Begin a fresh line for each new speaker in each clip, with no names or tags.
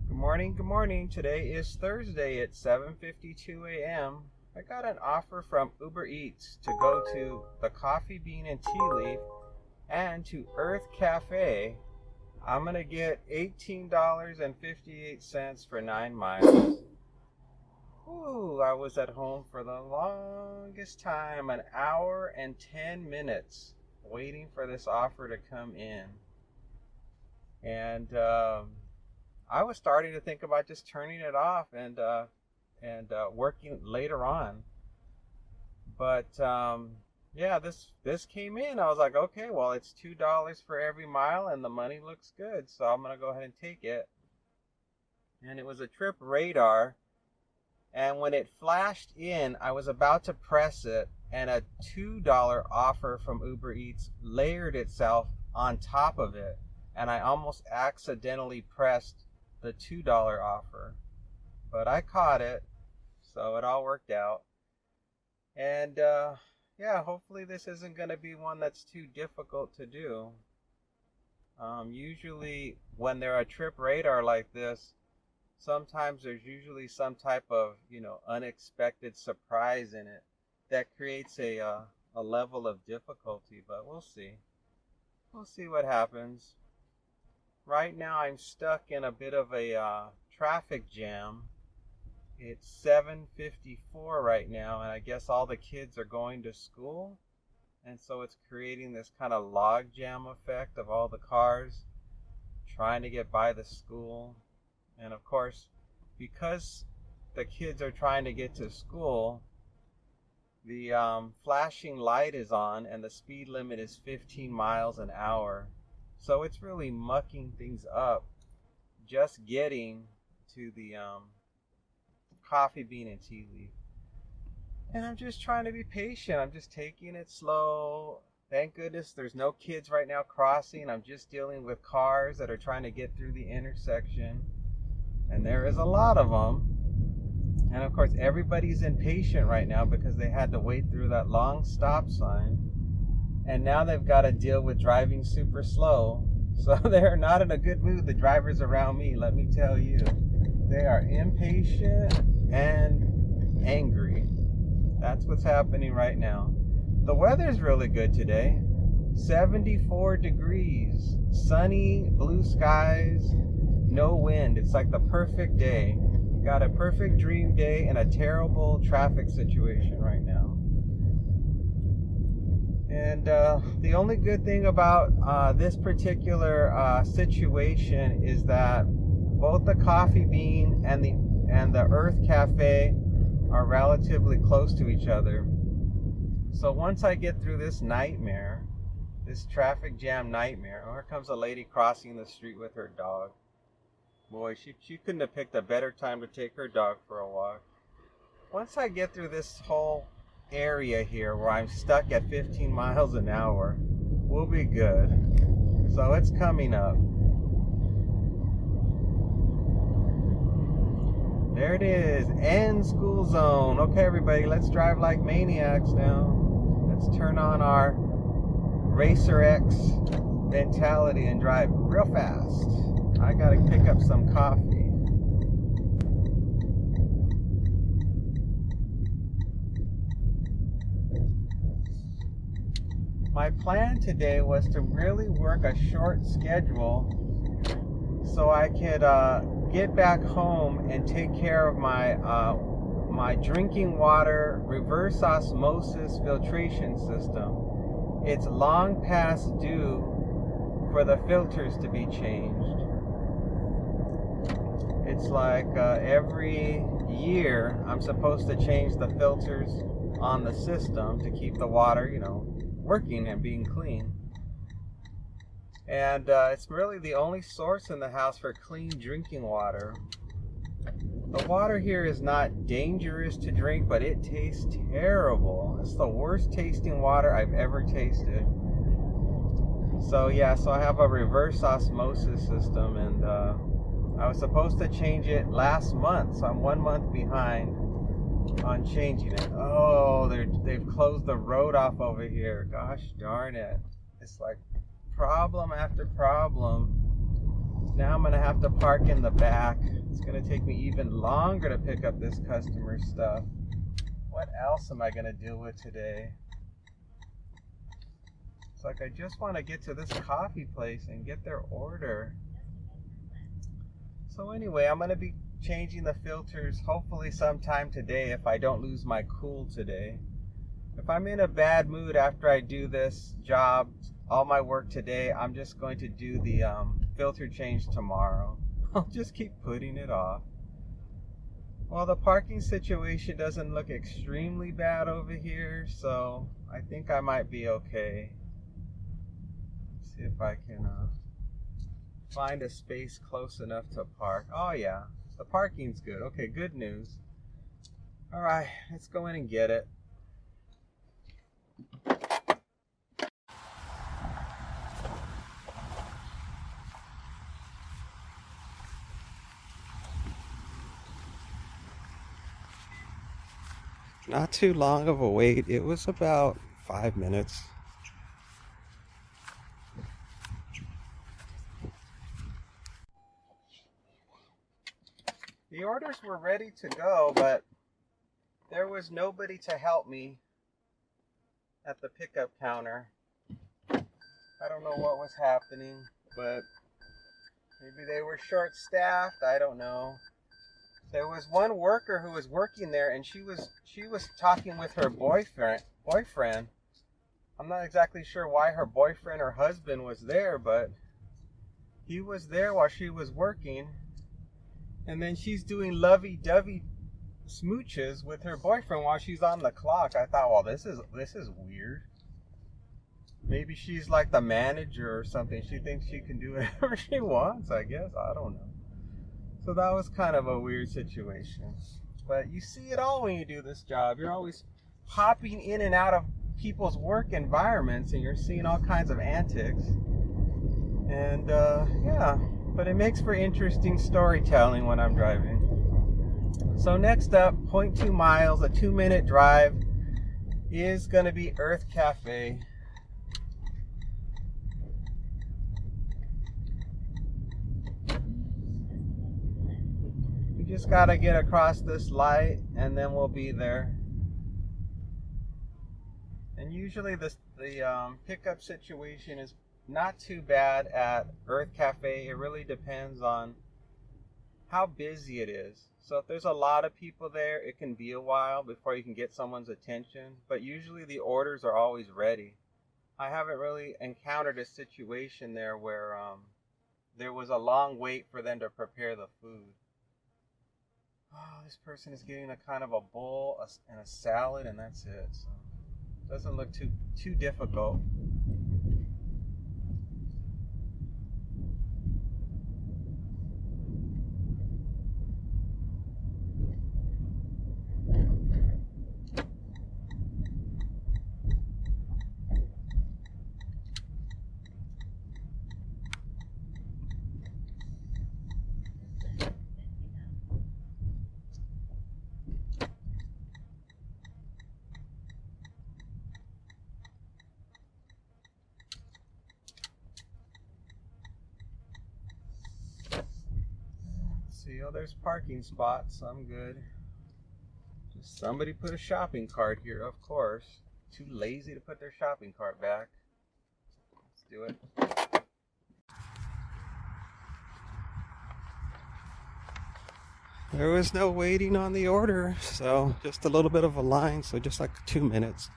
Good morning, good morning. Today is Thursday at 7:52 a.m. I got an offer from Uber Eats to go to the Coffee Bean and Tea Leaf and to Urth Cafe. I'm going to get $18.58 for 9 miles. Ooh, I was at home for the longest time, an hour and 10 minutes, waiting for this offer to come in. And I was starting to think about just turning it off and working later on. But yeah, this came in. I was like, okay, well, it's $2 for every mile, and the money looks good, so I'm gonna go ahead and take it. And it was a trip radar, and when it flashed in, I was about to press it, and a $2 offer from Uber Eats layered itself on top of it, and I almost accidentally pressed the $2 offer, but I caught it, so it all worked out. And yeah, hopefully this isn't going to be one that's too difficult to do. Usually when they're a trip radar like this, sometimes there's usually some type of, unexpected surprise in it that creates a level of difficulty, but we'll see. We'll see what happens. Right now I'm stuck in a bit of a traffic jam. It's 7:54 right now, and I guess all the kids are going to school, and so it's creating this kind of log jam effect of all the cars trying to get by the school. And of course, because the kids are trying to get to school, the flashing light is on and the speed limit is 15 miles an hour. So it's really mucking things up just getting to the Coffee Bean and Tea Leaf. And I'm just trying to be patient. I'm just taking it slow. Thank goodness there's no kids right now crossing. I'm just dealing with cars that are trying to get through the intersection. And there is a lot of them. And of course everybody's impatient right now because they had to wait through that long stop sign. And now they've got to deal with driving super slow. So they're not in a good mood, the drivers around me, let me tell you. They are impatient and angry. That's what's happening right now. The weather's really good today. 74 degrees, sunny, blue skies, no wind. It's like the perfect day. We got a perfect dream day in a terrible traffic situation right now. And the only good thing about this particular situation is that both the Coffee Bean and the Urth Cafe are relatively close to each other. So once I get through this nightmare, this traffic jam nightmare, oh, here comes a lady crossing the street with her dog. Boy, she couldn't have picked a better time to take her dog for a walk. Once I get through this whole area here where I'm stuck at 15 miles an hour, we'll be good. So it's coming up. There it is, end school zone. Okay, everybody, let's drive like maniacs now. Let's turn on our Racer X mentality and drive real fast. I gotta pick up some coffee. My plan today was to really work a short schedule so I could get back home and take care of my drinking water reverse osmosis filtration system. It's long past due for the filters to be changed. It's like every year I'm supposed to change the filters on the system to keep the water, working and being clean. And it's really the only source in the house for clean drinking water. The water here is not dangerous to drink, but it tastes terrible. It's the worst tasting water I've ever tasted. So yeah, so I have a reverse osmosis system, and I was supposed to change it last month, so I'm 1 month behind on changing it. Oh, they've closed the road off over here. Gosh darn it. It's like problem after problem. Now I'm gonna have to park in the back. It's gonna take me even longer to pick up this customer's stuff. What else am I gonna deal with today? It's like I just want to get to this coffee place and get their order. So anyway, I'm gonna be changing the filters hopefully sometime today if I don't lose my cool today. If I'm in a bad mood after I do this job, all my work today, I'm just going to do the filter change tomorrow. I'll just keep putting it off. Well, the parking situation doesn't look extremely bad over here, so I think I might be okay. Let's see if I can find a space close enough to park. Oh yeah, the parking's good. Okay, good news. All right, let's go in and get it. Not too long of a wait. It was about 5 minutes. The orders were ready to go, but there was nobody to help me at the pickup counter. I don't know what was happening, but maybe they were short-staffed. I don't know. There was one worker who was working there, and she was talking with her boyfriend. I'm not exactly sure why her boyfriend or husband was there, but he was there while she was working. And then she's doing lovey-dovey smooches with her boyfriend while she's on the clock. I thought, well, this is weird. Maybe she's like the manager or something. She thinks she can do whatever she wants, I guess. I don't know. So that was kind of a weird situation. But you see it all when you do this job. You're always popping in and out of people's work environments, and you're seeing all kinds of antics. And yeah, but it makes for interesting storytelling when I'm driving. So next up, 0.2 miles, a 2-minute drive, is going to be Urth Caffe. Just gotta get across this light and then we'll be there. And usually the pickup situation is not too bad at Urth Caffe. It really depends on how busy it is. So if there's a lot of people there, it can be a while before you can get someone's attention, but usually the orders are always ready. I haven't really encountered a situation there where there was a long wait for them to prepare the food. Oh, this person is getting a kind of a bowl and a salad, and that's it. So it doesn't look too difficult. See, oh, there's parking spots. I'm good. Just somebody put a shopping cart here, of course. Too lazy to put their shopping cart back. Let's do it. There was no waiting on the order, so just a little bit of a line, so just like 2 minutes.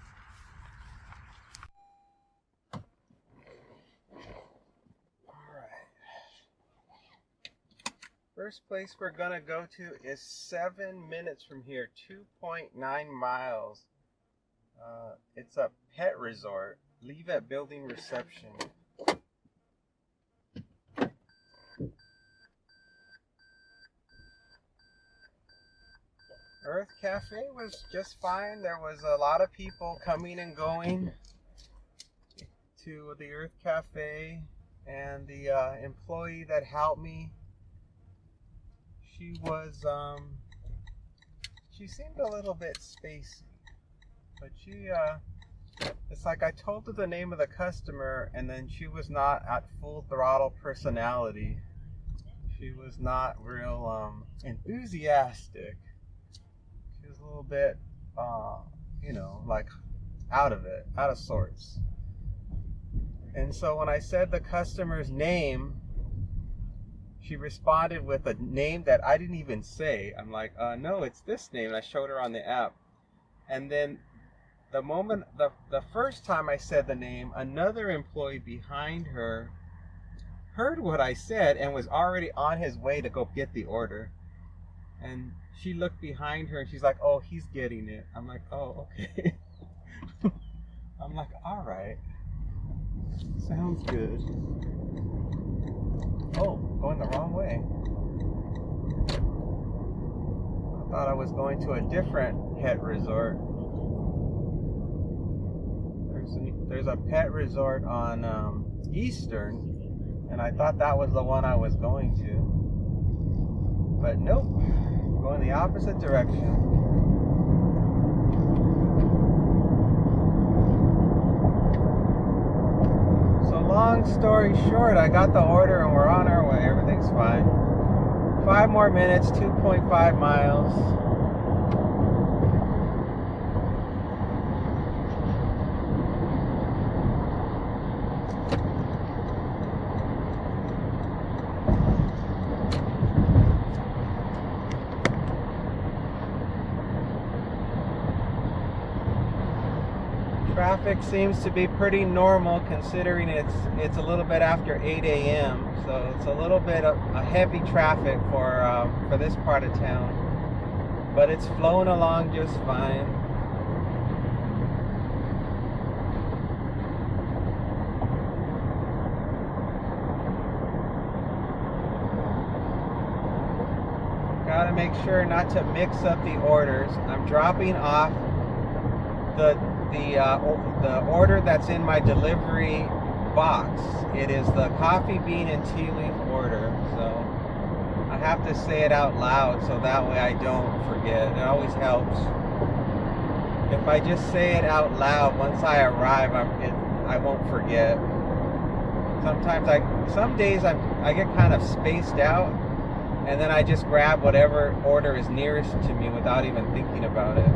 First place we're gonna go to is 7 minutes from here, 2.9 miles. It's a pet resort. Leave at building reception. Urth Caffe was just fine. There was a lot of people coming and going to the Urth Caffe, and the employee that helped me, she seemed a little bit spacey, but it's like I told her the name of the customer and then she was not at full throttle personality. She was not real enthusiastic. She was a little bit, like out of sorts. And so when I said the customer's name, she responded with a name that I didn't even say. I'm like, no, it's this name. And I showed her on the app. And then the first time I said the name, another employee behind her heard what I said and was already on his way to go get the order. And she looked behind her and she's like, oh, he's getting it. I'm like, oh, okay. I'm like, all right. Sounds good. Oh, going the wrong way. I thought I was going to a different pet resort. There's a pet resort on Eastern, and I thought that was the one I was going to. But nope, going the opposite direction. So long story short, I got the order and we're on our way. Everything's fine. 5 more minutes, 2.5 miles. Traffic seems to be pretty normal considering it's a little bit after 8 a.m. So it's a little bit of a heavy traffic for this part of town, but it's flowing along just fine. Gotta make sure not to mix up the orders. I'm dropping off the order that's in my delivery box. It is the coffee bean and tea leaf order, so I have to say it out loud so that way I don't forget. It always helps if I just say it out loud. Once I arrive, I won't forget. Some days I get kind of spaced out, and then I just grab whatever order is nearest to me without even thinking about it.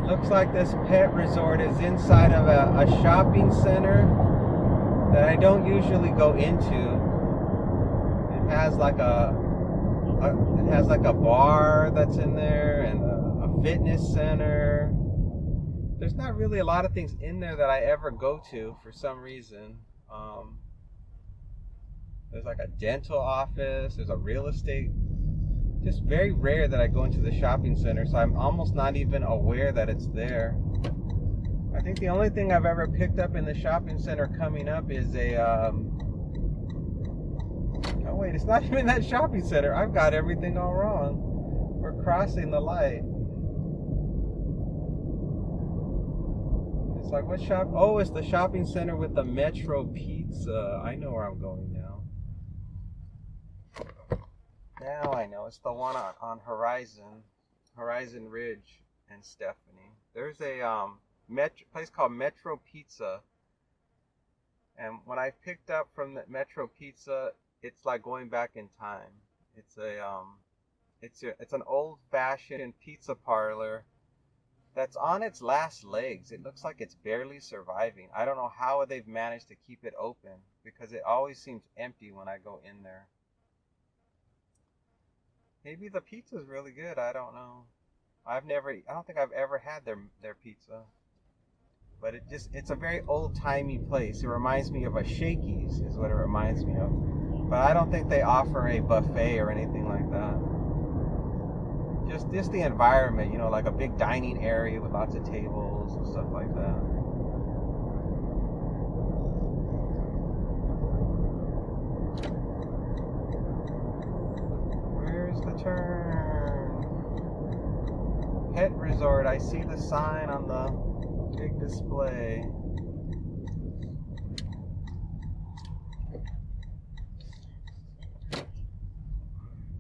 Looks like this pet resort is inside of a shopping center that I don't usually go into. It has like a bar that's in there and a fitness center. There's not really a lot of things in there that I ever go to for some reason. There's like a dental office, there's a real estate. Just very rare that I go into the shopping center, so I'm almost not even aware that it's there. I think the only thing I've ever picked up in the shopping center coming up is oh wait, it's not even that shopping center. I've got everything all wrong. We're crossing the light. It's like, what shop? Oh, it's the shopping center with the Metro Pizza. I know where I'm going now. Now I know, it's the one on Horizon Ridge and Stephanie. There's a place called Metro Pizza, and when I picked up from the Metro Pizza, it's like going back in time. It's an old-fashioned pizza parlor that's on its last legs. It looks like it's barely surviving. I don't know how they've managed to keep it open because it always seems empty when I go in there. Maybe the pizza's really good. I don't know. I don't think I've ever had their pizza. But it's a very old-timey place. It reminds me of a Shakey's is what it reminds me of. But I don't think they offer a buffet or anything like that. Just the environment, like a big dining area with lots of tables and stuff like that. The turn. Pet resort. I see the sign on the big display.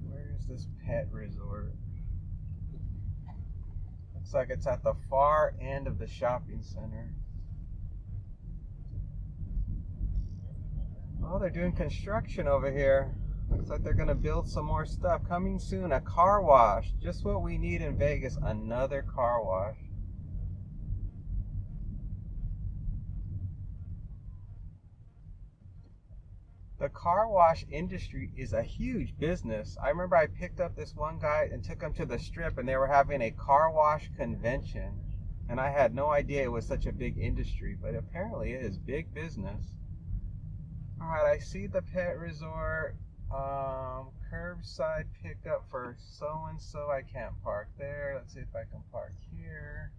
Where is this pet resort? Looks like it's at the far end of the shopping center. Oh, they're doing construction over here. Looks like they're gonna build some more stuff. Coming soon, a car wash. Just what we need in Vegas, another car wash. The car wash industry is a huge business. I remember I picked up this one guy and took him to the Strip, and they were having a car wash convention. And I had no idea it was such a big industry, but apparently it is big business. All right, I see the pet resort. Curbside pickup for so-and-so. I can't park there. Let's see if I can park here.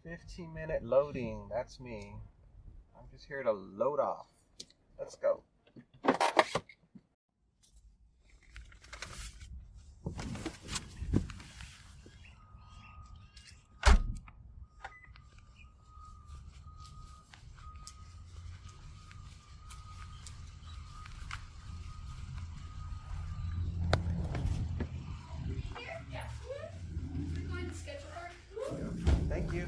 15-minute loading. That's me. I'm just here to load off. Let's go. Thank you.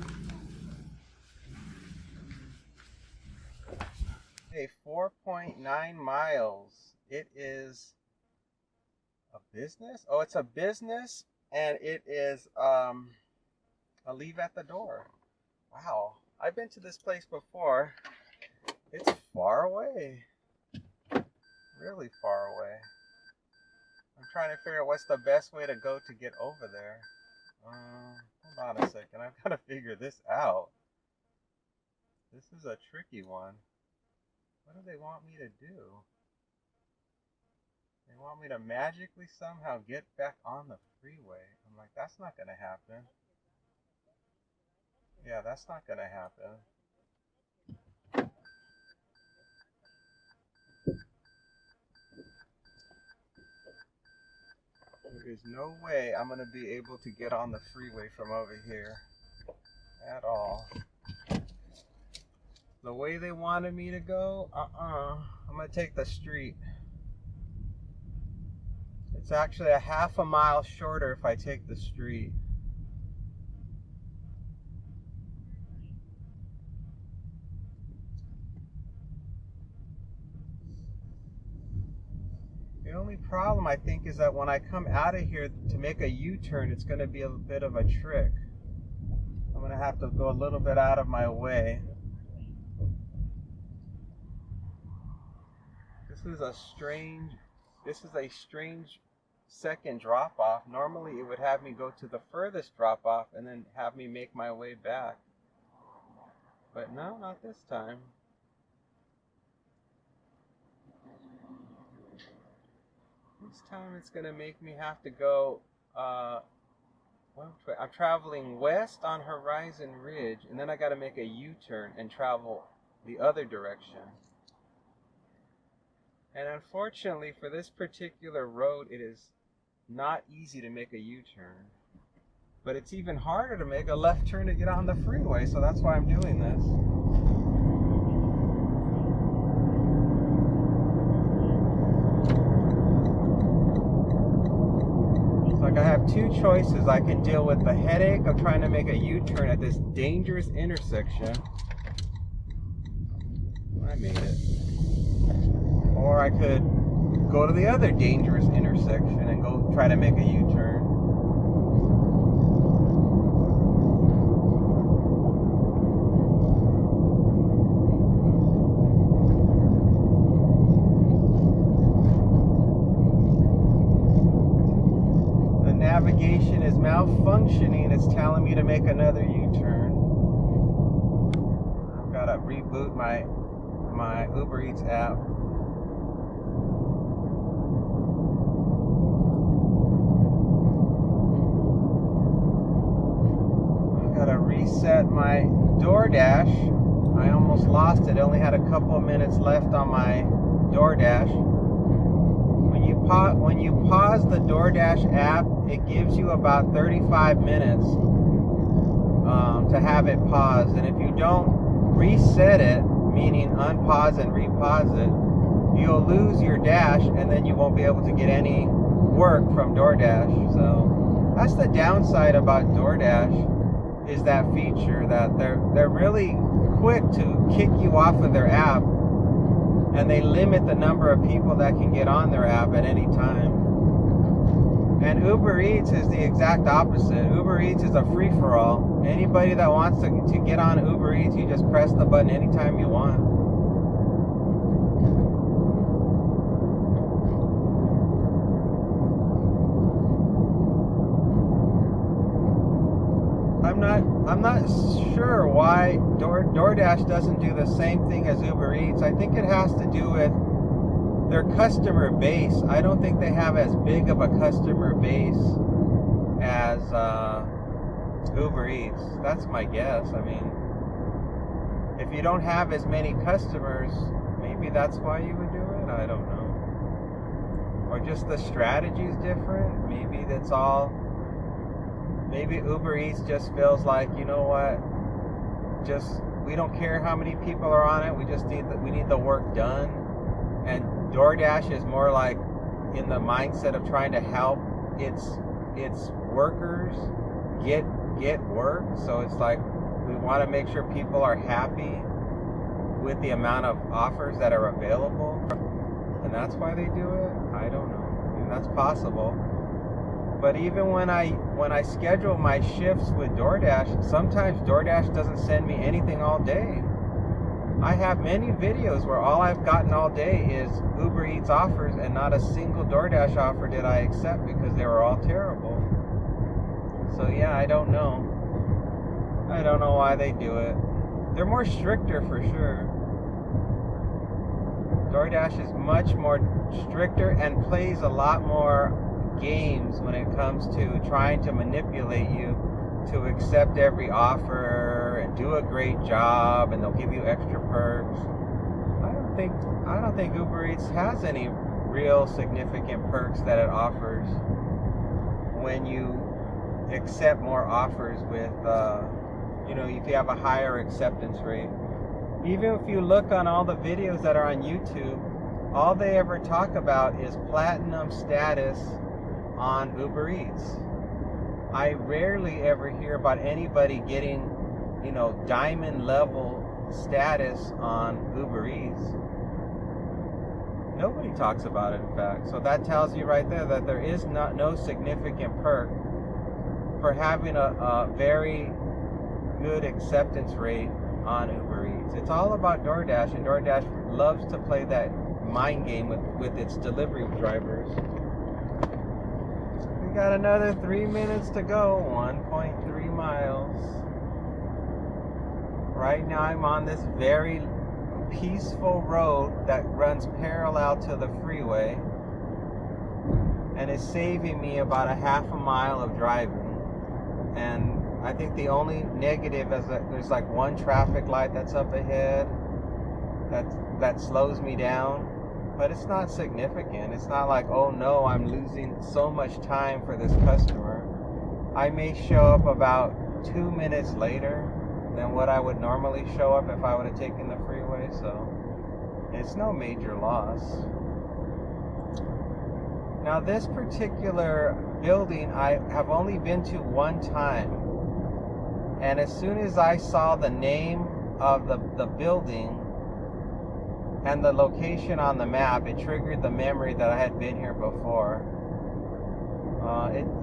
Okay, 4.9 miles. It is a business? Oh, it's a business, and it is a leave at the door. Wow. I've been to this place before. It's far away. Really far away. I'm trying to figure out what's the best way to go to get over there. Hold on a second. I've got to figure this out. This is a tricky one. What do they want me to do? They want me to magically somehow get back on the freeway. I'm like, that's not going to happen. Yeah, that's not going to happen. There is no way I'm going to be able to get on the freeway from over here at all. The way they wanted me to go, I'm going to take the street. It's actually a half a mile shorter if I take the street. The only problem, I think, is that when I come out of here to make a U-turn, it's going to be a bit of a trick. I'm going to have to go a little bit out of my way. This is a strange second drop-off. Normally it would have me go to the furthest drop-off and then have me make my way back. But no, not this time. This time it's going to make me have to go, I'm traveling west on Horizon Ridge, and then I got to make a U-turn and travel the other direction. And unfortunately for this particular road, it is not easy to make a U-turn. But it's even harder to make a left turn to get on the freeway, so that's why I'm doing this. Like I have two choices. I can deal with the headache of trying to make a U-turn at this dangerous intersection. I made it. Or I could go to the other dangerous intersection and go try to make a U-turn. Navigation is malfunctioning. It's telling me to make another U-turn. I've got to reboot my Uber Eats app. I've got to reset my DoorDash. I almost lost it. I only had a couple of minutes left on my DoorDash. When you pause the DoorDash app, it gives you about 35 minutes to have it paused. And if you don't reset it, meaning unpause and repause it, you'll lose your dash, and then you won't be able to get any work from DoorDash. So that's the downside about DoorDash, is that feature that they're really quick to kick you off of their app, and they limit the number of people that can get on their app at any time. And Uber Eats is the exact opposite. Uber Eats is a free-for-all. Anybody that wants to get on Uber Eats, you just press the button anytime you want. I'm not sure why DoorDash doesn't do the same thing as Uber Eats. I think it has to do with their customer base. I don't think they have as big of a customer base as Uber Eats. That's my guess. I mean, if you don't have as many customers, maybe that's why you would do it. I don't know. Or just the strategy is different. Maybe that's all. Maybe Uber Eats just feels like, you know what? We don't care how many people are on it. We need the work done. And DoorDash is more like in the mindset of trying to help its workers get work. So it's like we want to make sure people are happy with the amount of offers that are available, and that's why they do it. I don't know. I mean, that's possible. But even when I schedule my shifts with DoorDash, sometimes DoorDash doesn't send me anything all day. I have many videos where all I've gotten all day is Uber Eats offers, and not a single DoorDash offer did I accept because they were all terrible. So yeah, I don't know. I don't know why they do it. They're more stricter for sure. DoorDash is much more stricter and plays a lot more games when it comes to trying to manipulate you to accept every offer and do a great job, and they'll give you extra perks. I don't think Uber Eats has any real significant perks that it offers when you accept more offers with if you have a higher acceptance rate. Even if you look on all the videos that are on YouTube, all they ever talk about is platinum status on Uber Eats. I rarely ever hear about anybody getting, diamond level status on Uber Eats. Nobody talks about it, in fact. So that tells you right there that there is no significant perk for having a very good acceptance rate on Uber Eats. It's all about DoorDash, and DoorDash loves to play that mind game with its delivery drivers. We got another 3 minutes to go, 1.3 miles. Right now I'm on this very peaceful road that runs parallel to the freeway, and is saving me about a half a mile of driving. And I think the only negative is that there's like one traffic light that's up ahead that slows me down. But it's not significant. It's not like, oh no, I'm losing so much time for this customer. I may show up about 2 minutes later than what I would normally show up if I would have taken the freeway, so it's no major loss. Now this particular building I have only been to one time, and as soon as I saw the name of the building and the location on the map, it triggered the memory that I had been here before.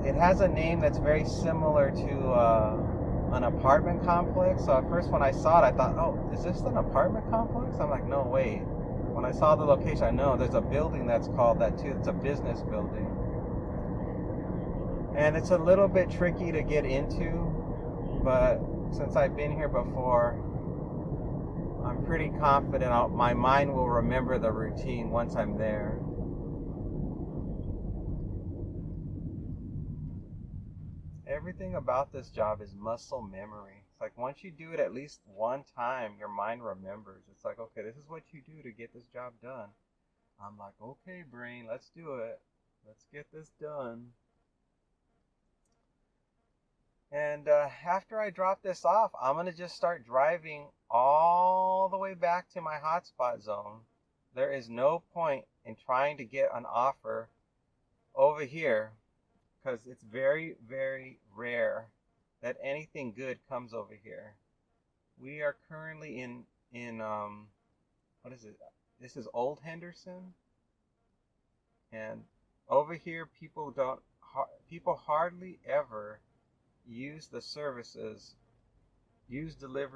It has a name that's very similar to an apartment complex. So at first when I saw it, I thought, oh, is this an apartment complex? I'm like, no, wait. When I saw the location, I know there's a building that's called that too. It's a business building. And it's a little bit tricky to get into, but since I've been here before, I'm pretty confident my mind will remember the routine once I'm there. Everything about this job is muscle memory. It's like once you do it at least one time, your mind remembers. It's like, okay, this is what you do to get this job done. I'm like, okay, brain, let's do it. Let's get this done. And after I drop this off, I'm going to just start driving all the way back to my hotspot zone. There is no point in trying to get an offer over here because it's very, very rare that anything good comes over here. We are currently in what is it? This is Old Henderson, and over here people hardly ever use delivery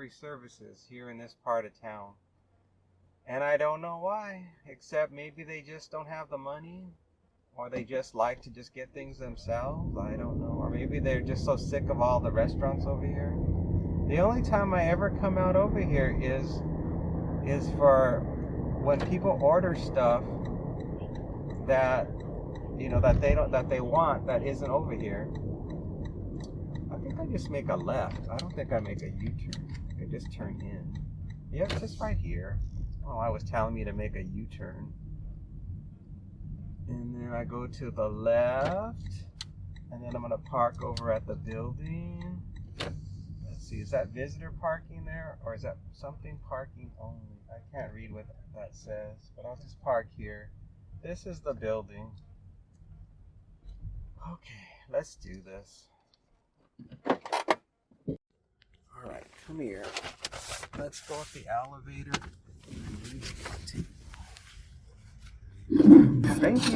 services here in this part of town. And I don't know why, except maybe they just don't have the money, or they just like to just get things themselves. I don't know. Or maybe they're just so sick of all the restaurants over here. The only time I ever come out over here is for when people order stuff that that they want that isn't over here. I think I just make a left. I don't think I make a U-turn. I just turn in. Yep, just right here. Oh, I was telling me to make a U-turn. And then I go to the left. And then I'm going to park over at the building. Let's see, is that visitor parking there? Or is that something parking only? I can't read what that says. But I'll just park here. This is the building. Okay, let's do this. Alright, come here. Let's go up the elevator. Thank you.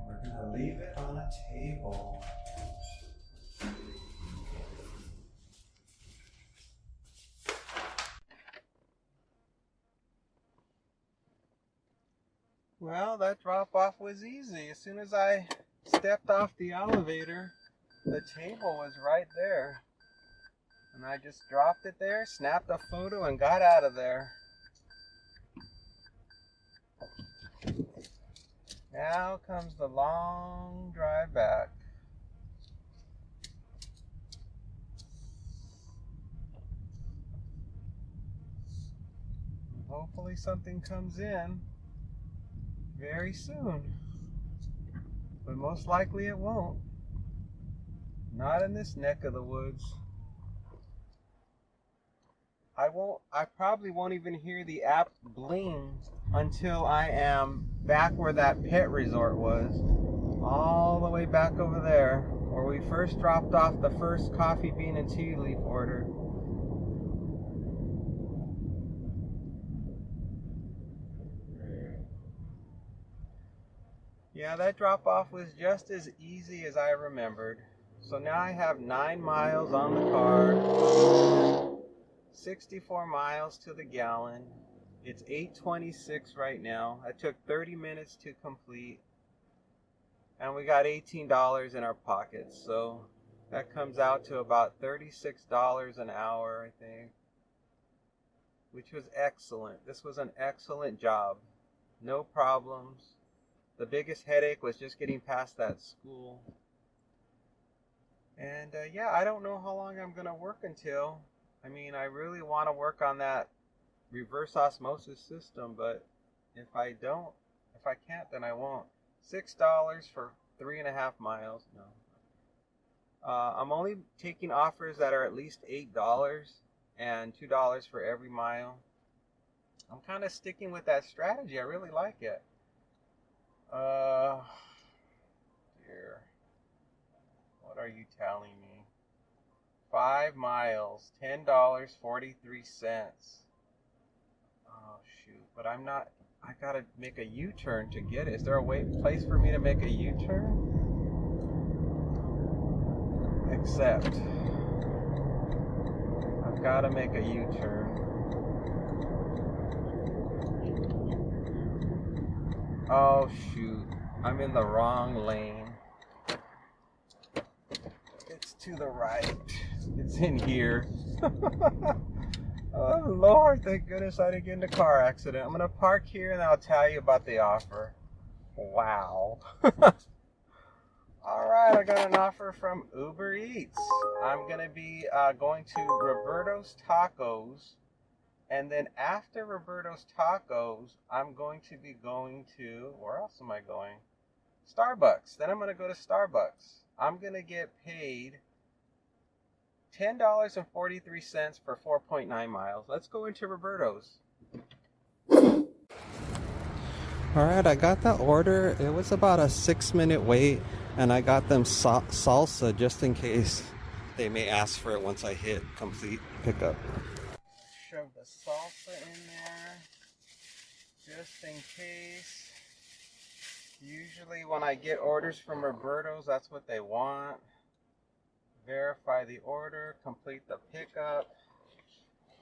We're gonna leave it on a table. Well, that drop off was easy. As soon as I stepped off the elevator, the table was right there. And I just dropped it there, snapped a photo, and got out of there. Now comes the long drive back. Hopefully something comes in very soon. But most likely it won't. Not in this neck of the woods. I probably won't even hear the app bling until I am back where that pet resort was. All the way back over there, where we first dropped off the first coffee bean and tea leaf order. Yeah, that drop off was just as easy as I remembered. So now I have 9 miles on the car, 64 miles to the gallon. It's 8:26 right now. It took 30 minutes to complete. And we got $18 in our pockets. So that comes out to about $36 an hour, I think. Which was excellent. This was an excellent job. No problems. The biggest headache was just getting past that school. And yeah, I don't know how long I'm going to work until. I mean, I really want to work on that reverse osmosis system, but if I can't, then I won't. $6 for 3.5 miles. No. I'm only taking offers that are at least $8 and $2 for every mile. I'm kind of sticking with that strategy. I really like it. Dear. What are you telling me? 5 miles, $10.43. Oh, shoot. But I gotta make a U-turn to get it. Is there a place for me to make a U-turn? Except, I've gotta make a U-turn. Oh, shoot. I'm in the wrong lane. to the right. It's in here. Oh Lord, thank goodness I didn't get in a car accident. I'm gonna park here and I'll tell you about the offer. Wow. All right, I got an offer from Uber Eats. I'm gonna be going to Roberto's Tacos, and then after Roberto's Tacos, I'm going to be going to, where else am I going? Starbucks. Then I'm gonna go to Starbucks. I'm gonna get paid $10.43 for 4.9 miles. Let's go into Roberto's. All right, I got the order. It was about a 6-minute wait, and I got them salsa just in case they may ask for it once I hit complete pickup. Shove the salsa in there just in case. Usually when I get orders from Roberto's, that's what they want. Verify the order, complete the pickup.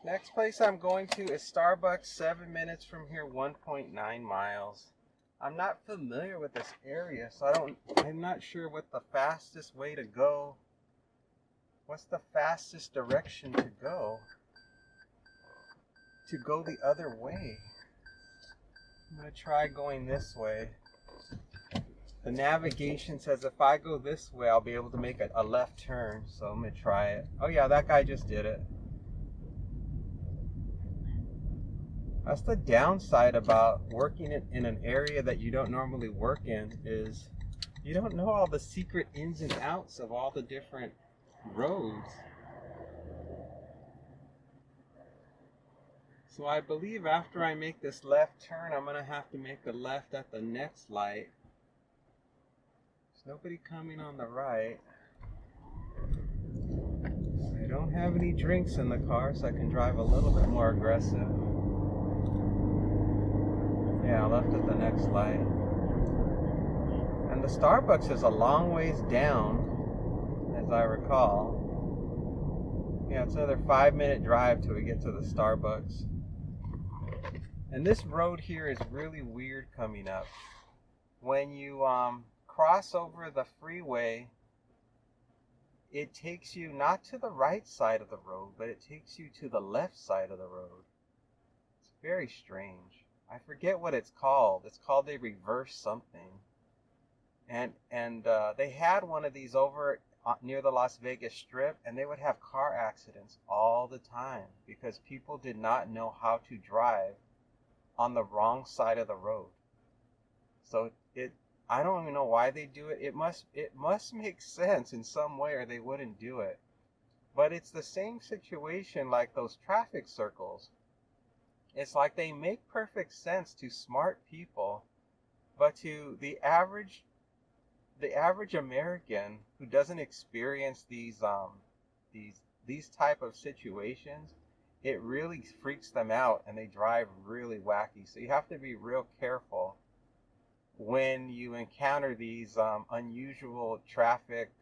Next place I'm going to is Starbucks, 7 minutes from here, 1.9 miles. I'm not familiar with this area, so I'm not sure what the fastest way to go. What's the fastest direction to go? To go the other way. I'm gonna try going this way. The navigation says if I go this way, I'll be able to make a left turn, so I'm gonna try it. Oh yeah, that guy just did it. That's the downside about working in an area that you don't normally work in, is you don't know all the secret ins and outs of all the different roads. So I believe after I make this left turn, I'm gonna have to make a left at the next light. There's nobody coming on the right. I don't have any drinks in the car, so I can drive a little bit more aggressive. Yeah, left at the next light. And the Starbucks is a long ways down, as I recall. Yeah, it's another 5-minute drive till we get to the Starbucks. And this road here is really weird coming up. When you cross over the freeway, it takes you not to the right side of the road, but it takes you to the left side of the road. It's very strange. I forget what it's called. It's called a reverse something. And they had one of these over near the Las Vegas Strip, and they would have car accidents all the time because people did not know how to drive on the wrong side of the road. So I don't even know why they do it. It must make sense in some way or they wouldn't do it. But it's the same situation like those traffic circles. It's like they make perfect sense to smart people, but to the average American who doesn't experience these type of situations, it really freaks them out and they drive really wacky. So you have to be real careful when you encounter these unusual traffic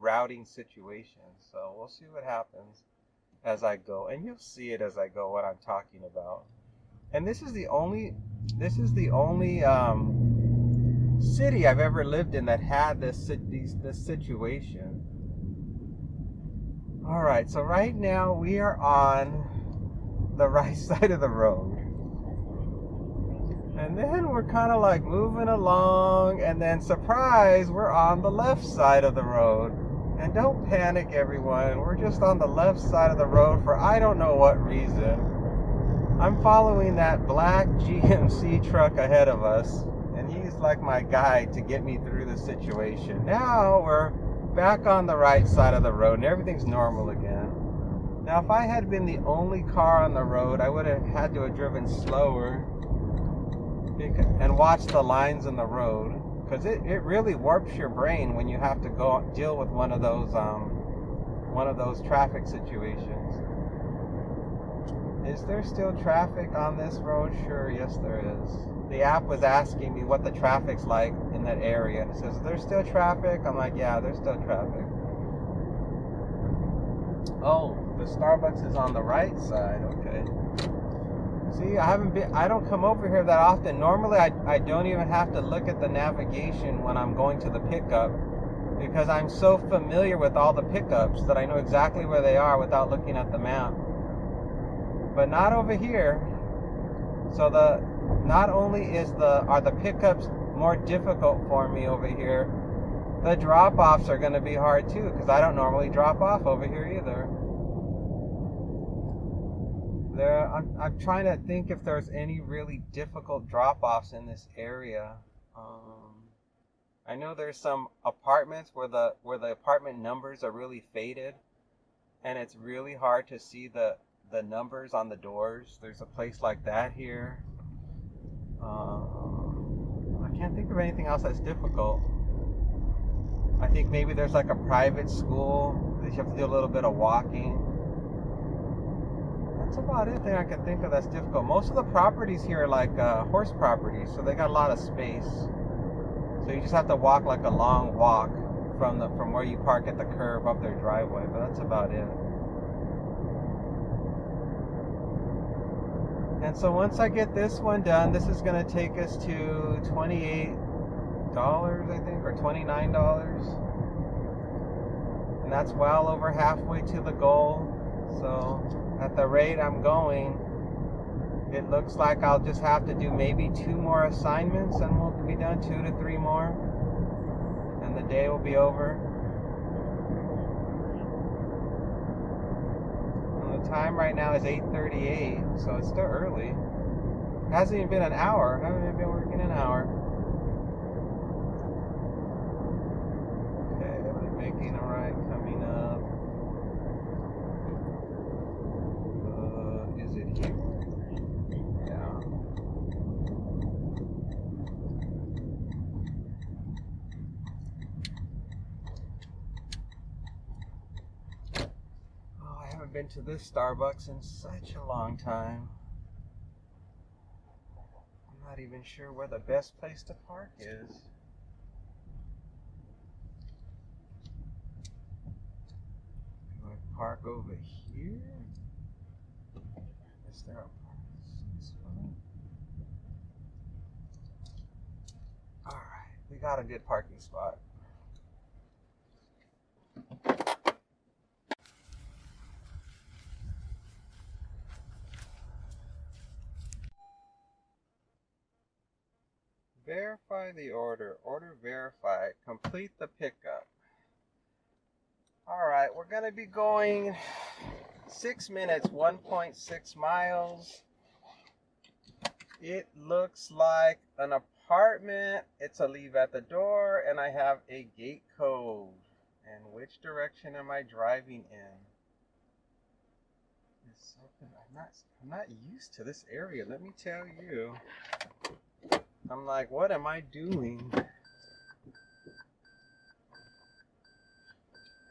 routing situations. So we'll see what happens as I go, and you'll see it as I go what I'm talking about. And this is the only city I've ever lived in that had this situation. All right, so right now we are on the right side of the road, and then we're kind of like moving along, and then surprise, we're on the left side of the road. And don't panic, everyone. We're just on the left side of the road for I don't know what reason. I'm following that black GMC truck ahead of us, and he's like my guide to get me through the situation. Now we're back on the right side of the road, and everything's normal again. Now, if I had been the only car on the road, I would have had to have driven slower and watched the lines in the road. Because it really warps your brain when you have to go deal with one of those traffic situations. Is there still traffic on this road? Sure, yes there is. The app was asking me what the traffic's like in that area, and it says, there's still traffic? I'm like, yeah, there's still traffic. Oh, the Starbucks is on the right side, okay. See, I don't come over here that often. Normally, I don't even have to look at the navigation when I'm going to the pickup. because I'm so familiar with all the pickups that I know exactly where they are without looking at the map. But not over here. So not only are the pickups more difficult for me over here, the drop-offs are going to be hard too, because I don't normally drop off over here either. I'm trying to think if there's any really difficult drop-offs in this area. I know there's some apartments where the apartment numbers are really faded, and it's really hard to see the numbers on the doors. There's a place like that here. I can't think of anything else that's difficult. I think maybe there's like a private school that you have to do a little bit of walking. That's about it that I can think of that's difficult. Most of the properties here are like horse properties, so they got a lot of space. So you just have to walk like a long walk from where you park at the curb up their driveway, but that's about it. And so once I get this one done, this is going to take us to $28, I think, or $29. And that's well over halfway to the goal. So at the rate I'm going, it looks like I'll just have to do maybe 2 more assignments and we'll be done, 2 to 3 more. And the day will be over. The time right now is 8:38, so it's still early. It hasn't even been an hour. I haven't even been working an hour. Okay, I'm making a right coming up. Is it here? Yeah. Been to this Starbucks in such a long time. I'm not even sure where the best place to park is. Do I park over here? Is there a parking spot? Alright, we got a good parking spot. Verify the order. Order verified. Complete the pickup. Alright, we're going to be going 6 minutes, 1.6 miles. It looks like an apartment. It's a leave at the door, and I have a gate code. And which direction am I driving in? It's something I'm not used to this area, let me tell you. I'm like, what am I doing?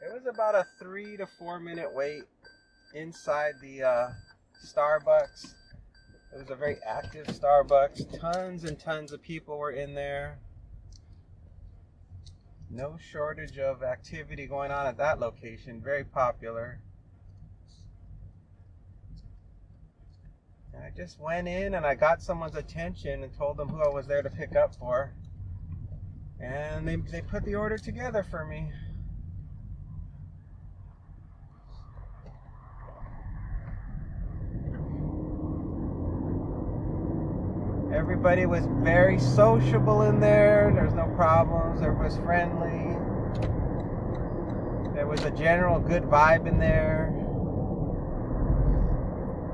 It was about a 3 to 4 minute wait inside the Starbucks. It was a very active Starbucks. Tons and tons of people were in there. No shortage of activity going on at that location. Very popular. And I just went in and I got someone's attention and told them who I was there to pick up for. And they put the order together for me. Everybody was very sociable in there. There's no problems. Everybody was friendly. There was a general good vibe in there.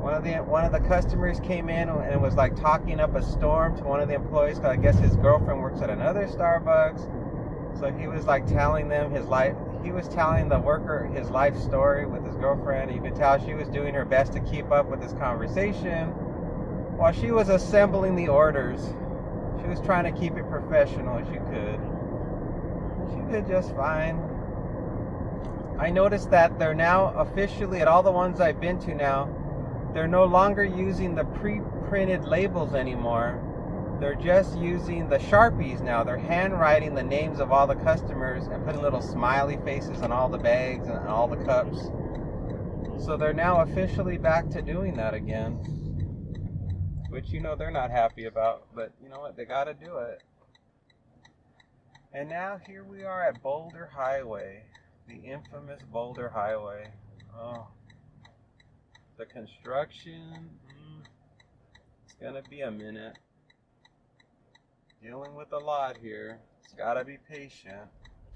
One of the customers came in and was like talking up a storm to one of the employees, because I guess his girlfriend works at another Starbucks. So he was like telling them his life. He was telling the worker his life story with his girlfriend. You could tell she was doing her best to keep up with this conversation while she was assembling the orders. She was trying to keep it professional as she could. She did just fine. I noticed that they're now officially, at all the ones I've been to now, they're no longer using the pre-printed labels anymore. They're just using the Sharpies now. They're handwriting the names of all the customers and putting little smiley faces on all the bags and all the cups. So they're now officially back to doing that again. Which, you know, they're not happy about. But you know what? They gotta do it. And now here we are at Boulder Highway, the infamous Boulder Highway. Oh, the construction, it's gonna be a minute. Dealing with a lot here. It's gotta be patient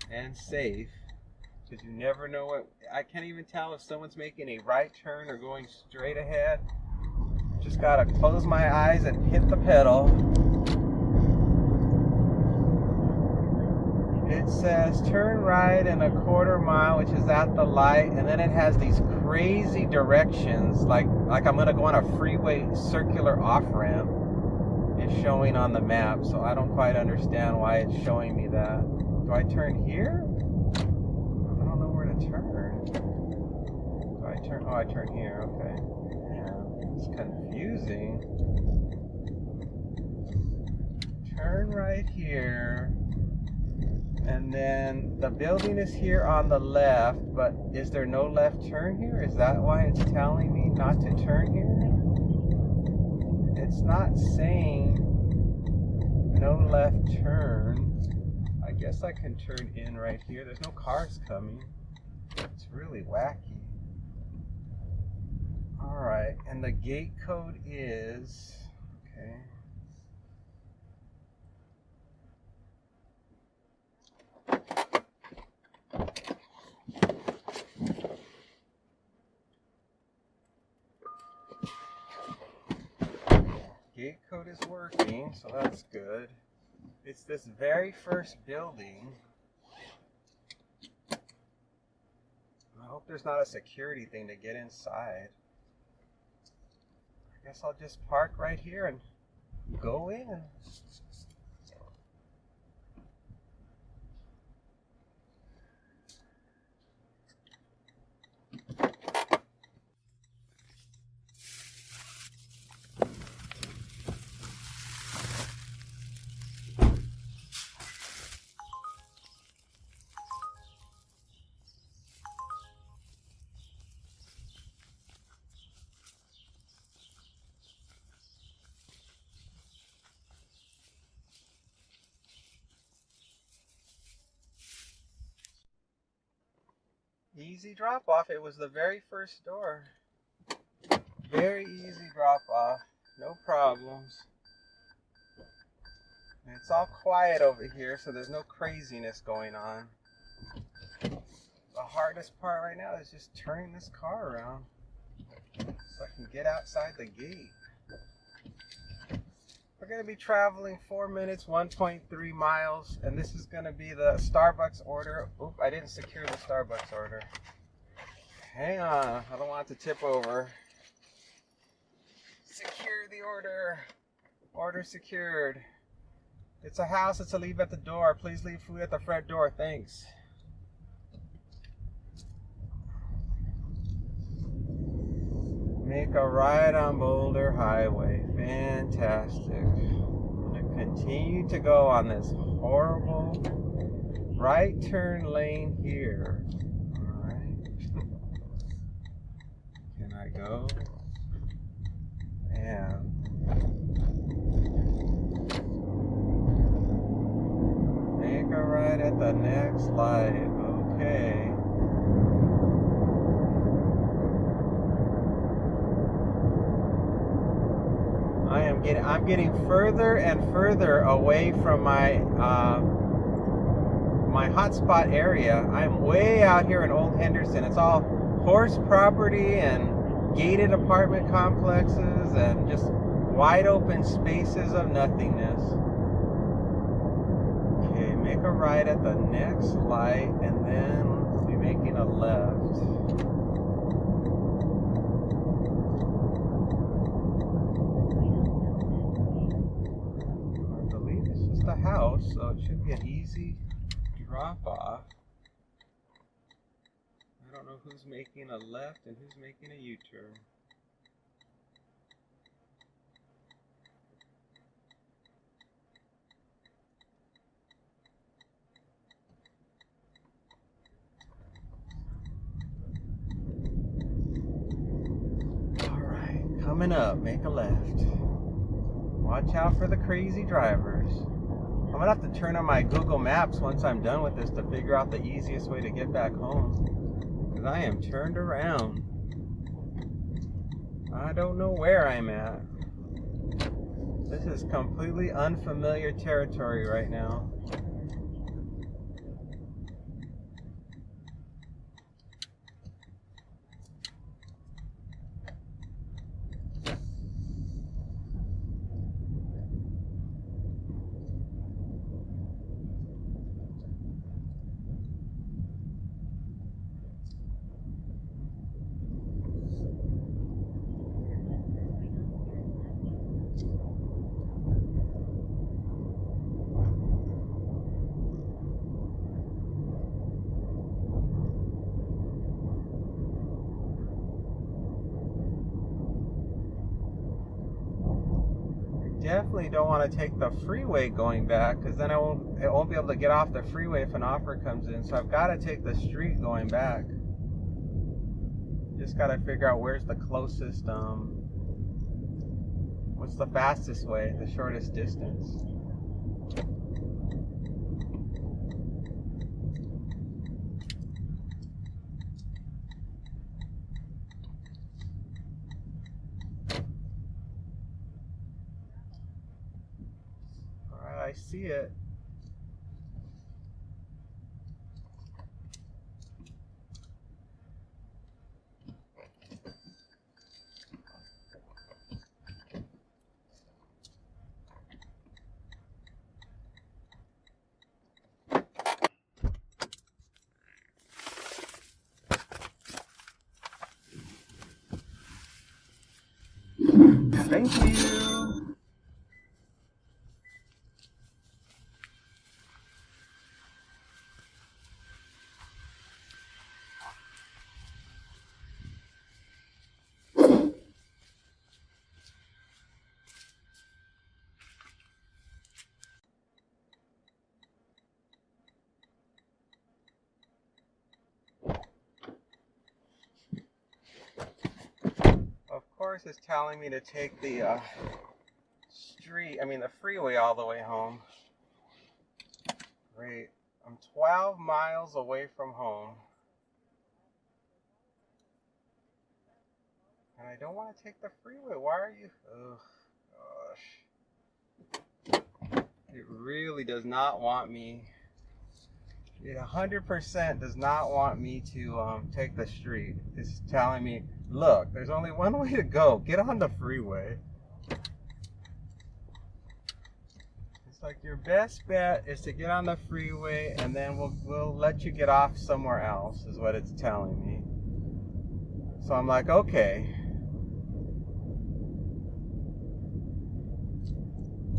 and safe, because you never know what. I can't even tell if someone's making a right turn or going straight ahead. Just gotta close my eyes and hit the pedal. It says turn right in a quarter mile, which is at the light, and then it has these crazy directions, like I'm gonna go on a freeway circular off-ramp. It's showing on the map, so I don't quite understand why it's showing me that. Do I turn here? I don't know where to turn. Do I turn? Oh, I turn here. Okay. Yeah, it's confusing. Turn right here. And then the building is here on the left, but is there no left turn here? Is that why it's telling me not to turn here? It's not saying no left turn. I guess I can turn in right here. There's no cars coming. It's really wacky. All right, and the gate code is, okay. Gate code is working, so that's good. It's this very first building. I hope there's not a security thing to get inside. I guess I'll just park right here and go in. Easy drop off. It was the very first door. Very easy drop off. No problems. And it's all quiet over here, so there's no craziness going on. The hardest part right now is just turning this car around so I can get outside the gate. We're going to be traveling 4 minutes, 1.3 miles, and this is going to be the Starbucks order. Oop, I didn't secure the Starbucks order. Hang on, I don't want it to tip over. Secure the order. Order secured. It's a house, it's a leave at the door. Please leave food at the front door, thanks. Make a right on Boulder Highway. Fantastic. I'm going to continue to go on this horrible right turn lane here. Alright. Can I go? And make a right at the next light. Okay. I'm getting further and further away from my my hotspot area. I'm way out here in Old Henderson. It's all horse property and gated apartment complexes and just wide open spaces of nothingness. Okay, make a right at the next light and then we'll be making a left. The house, so it should be an easy drop off. I don't know who's making a left and who's making a U-turn. Alright, coming up, make a left. Watch out for the crazy drivers. I'm gonna have to turn on my Google Maps once I'm done with this to figure out the easiest way to get back home. Because I am turned around. I don't know where I'm at. This is completely unfamiliar territory right now. Definitely don't want to take the freeway going back, because then I won't be able to get off the freeway if an offer comes in. So I've got to take the street going back. Just got to figure out where's the closest, what's the fastest way, the shortest distance. Alright, I see it. Thank you. Of course, it's telling me to take the the freeway all the way home. Great. I'm 12 miles away from home. And I don't want to take the freeway. Why are you? Oh, gosh. It really does not want me. It 100% does not want me to take the street. It's telling me, look, there's only one way to go. Get on the freeway. It's like your best bet is to get on the freeway, and then we'll let you get off somewhere else, is what it's telling me. So I'm like, okay.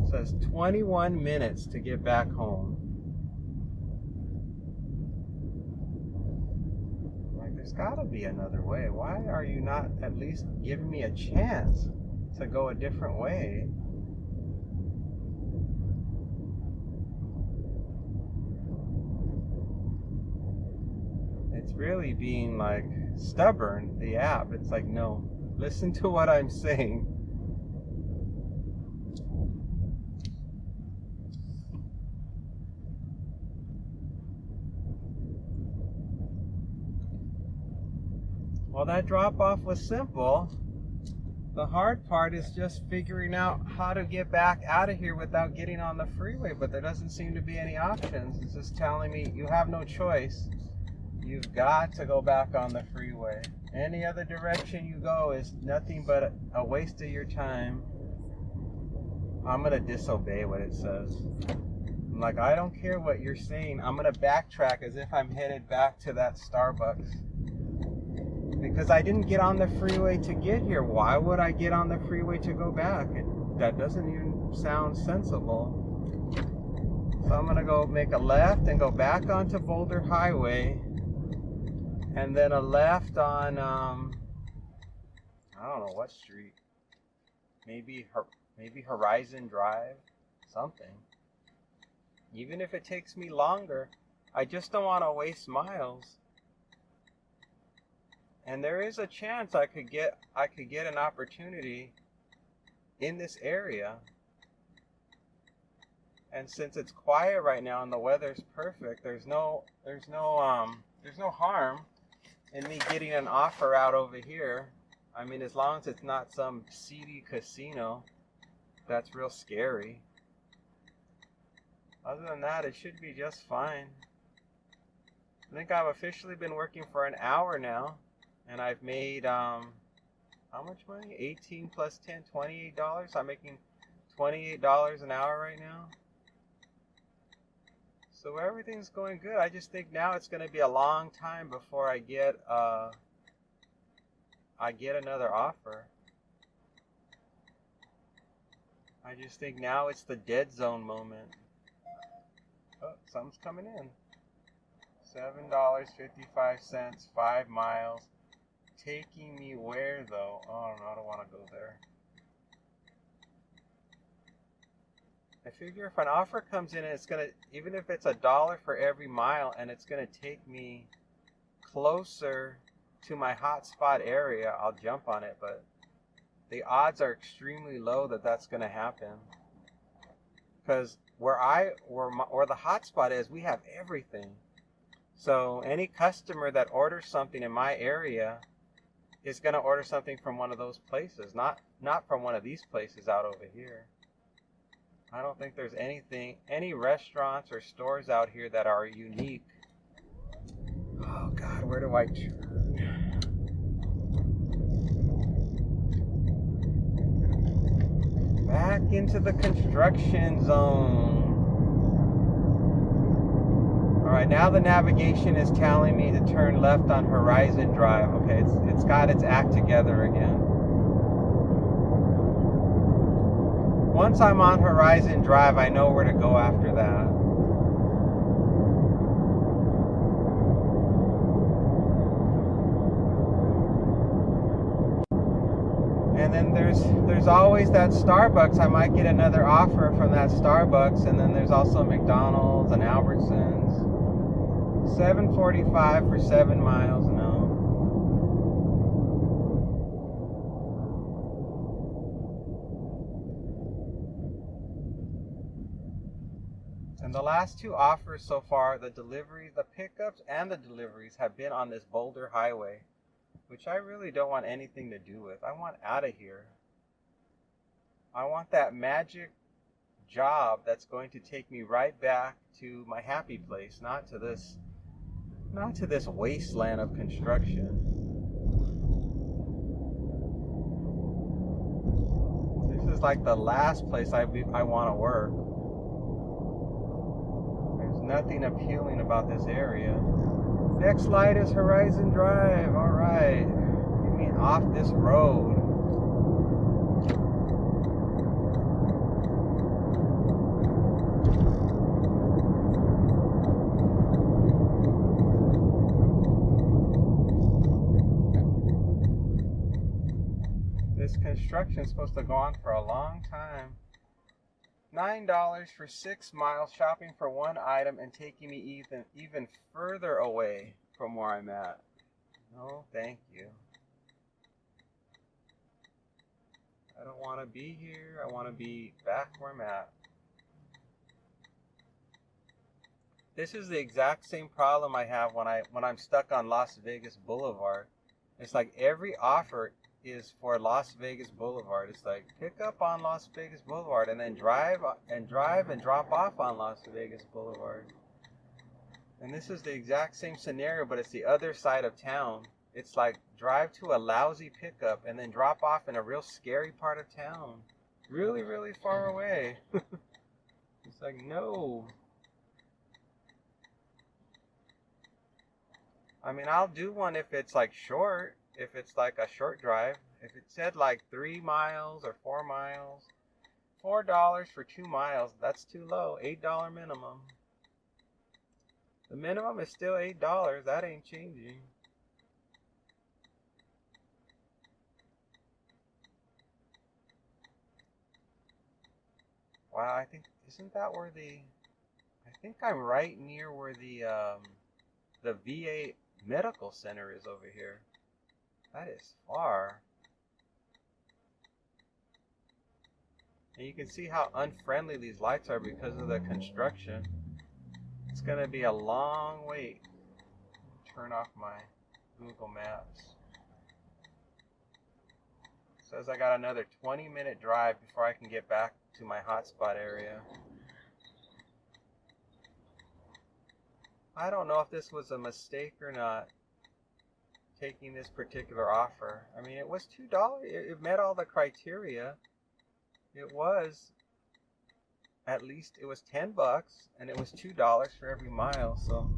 It says 21 minutes to get back home. There's got to be another way. Why are you not at least giving me a chance to go a different way? It's really being like stubborn, the app. It's like, no, listen to what I'm saying. Well, that drop-off was simple. The hard part is just figuring out how to get back out of here without getting on the freeway, but there doesn't seem to be any options. It's just telling me you have no choice. You've got to go back on the freeway. Any other direction you go is nothing but a waste of your time. I'm going to disobey what it says. I'm like, I don't care what you're saying. I'm going to backtrack as if I'm headed back to that Starbucks. Because I didn't get on the freeway to get here. Why would I get on the freeway to go back? That doesn't even sound sensible. So I'm going to go make a left and go back onto Boulder Highway. And then a left on, I don't know what street. Maybe Horizon Drive. Something. Even if it takes me longer, I just don't want to waste miles. And there is a chance I could get an opportunity in this area. And since it's quiet right now and the weather's perfect, there's no harm in me getting an offer out over here. I mean, as long as it's not some seedy casino that's real scary. Other than that, it should be just fine. I think I've officially been working for an hour now, and I've made how much money? 18 plus 10, $28. I'm making $28 an hour right now. So everything's going good. I just think now it's going to be a long time before I get another offer. I just think now it's the dead zone moment. Oh, something's coming in. $7.55, 5 miles. Taking me where though? Oh no, I don't want to go there. I figure if an offer comes in and it's gonna, even if it's $1 for every mile, and it's gonna take me closer to my hotspot area, I'll jump on it. But the odds are extremely low that that's gonna happen, because where the hotspot is, we have everything. So any customer that orders something in my area is gonna order something from one of those places, not from one of these places out over here. I don't think there's any restaurants or stores out here that are unique. Oh God, where do I turn? Back into the construction zone. All right, now the navigation is telling me to turn left on Horizon Drive. Okay, it's got its act together again. Once I'm on Horizon Drive, I know where to go after that. And then there's always that Starbucks. I might get another offer from that Starbucks, and then there's also McDonald's and Albertsons. $7.45 for 7 miles. No. And the last two offers so far, the pickups and the deliveries, have been on this Boulder highway, which I really don't want anything to do with. I want out of here. I want that magic job that's going to take me right back to my happy place, not to this wasteland of construction. This is like the last place I want to work. There's nothing appealing about this area. Next light is Horizon Drive. All right, get me off this road. This construction is supposed to go on for a long time. $9 for 6 miles, shopping for one item and taking me even further away from where I'm at. No, thank you. I don't want to be here. I want to be back where I'm at. This is the exact same problem I have when I'm stuck on Las Vegas Boulevard. It's like every offer is for Las Vegas Boulevard. It's like pick up on Las Vegas Boulevard and then drive and drop off on Las Vegas Boulevard. And this is the exact same scenario, but it's the other side of town. It's like drive to a lousy pickup and then drop off in a real scary part of town. Really, really far away. It's like, no. I mean, I'll do one if it's like short. If it's like a short drive. If it said like 3 miles or 4 miles, $4 for 2 miles, that's too low. $8 minimum. The minimum is still $8. That ain't changing. Wow, I think, isn't that where I think I'm right near where the VA medical center is over here. That is far. And you can see how unfriendly these lights are because of the construction. It's going to be a long wait. Turn off my Google Maps. It says I got another 20-minute drive before I can get back to my hotspot area. I don't know if this was a mistake or not, taking this particular offer. I mean, it was $2. It met all the criteria. It was, at least it was $10 and it was $2 for every mile. So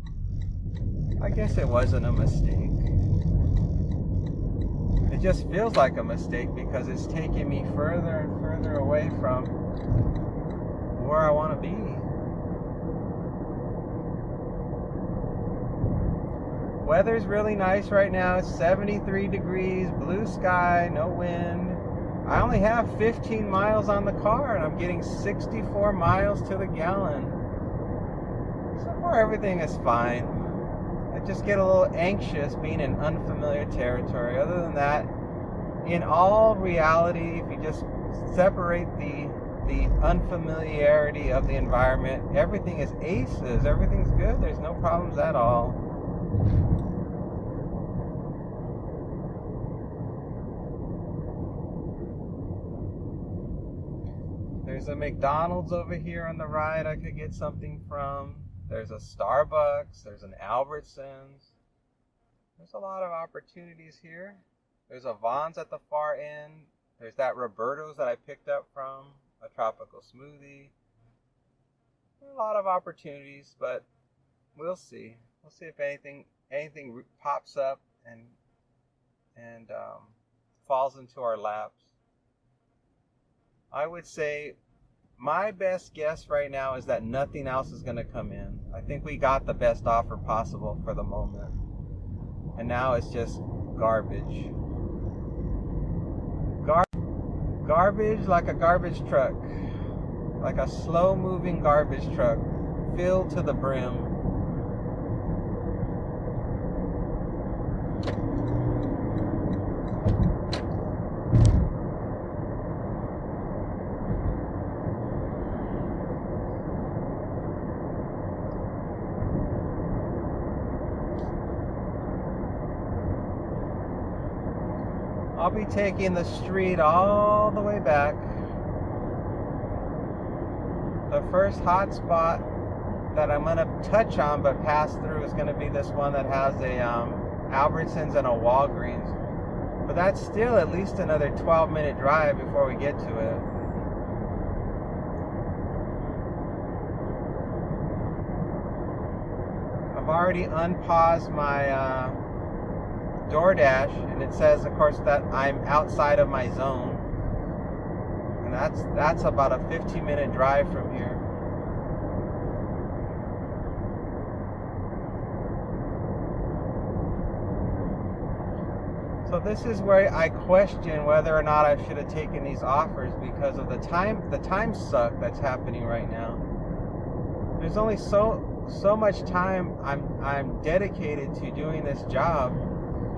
I guess it wasn't a mistake. It just feels like a mistake because it's taking me further and further away from where I want to be. Weather's really nice right now. It's 73 degrees, blue sky, no wind. I only have 15 miles on the car and I'm getting 64 miles to the gallon. So far everything is fine. I just get a little anxious being in unfamiliar territory. Other than that, in all reality, if you just separate the unfamiliarity of the environment, everything is aces. Everything's good. There's no problems at all. There's a McDonald's over here on the right I could get something from. There's a Starbucks. There's an Albertsons. There's a lot of opportunities here. There's a Vons at the far end. There's that Roberto's that I picked up from. A tropical smoothie. There are a lot of opportunities, but we'll see. We'll see if anything pops up and falls into our laps. I would say my best guess right now is that nothing else is going to come in. I think we got the best offer possible for the moment. And now it's just garbage. Garbage like a garbage truck. Like a slow-moving garbage truck. Filled to the brim. I'll be taking the street all the way back. The first hot spot that I'm going to touch on but pass through is going to be this one that has a Albertsons and a Walgreens. But that's still at least another 12-minute drive before we get to it. I've already unpaused my DoorDash, and it says, of course, that I'm outside of my zone, and that's about a 15-minute drive from here. So this is where I question whether or not I should have taken these offers because of the time suck that's happening right now. There's only so much time I'm dedicated to doing this job.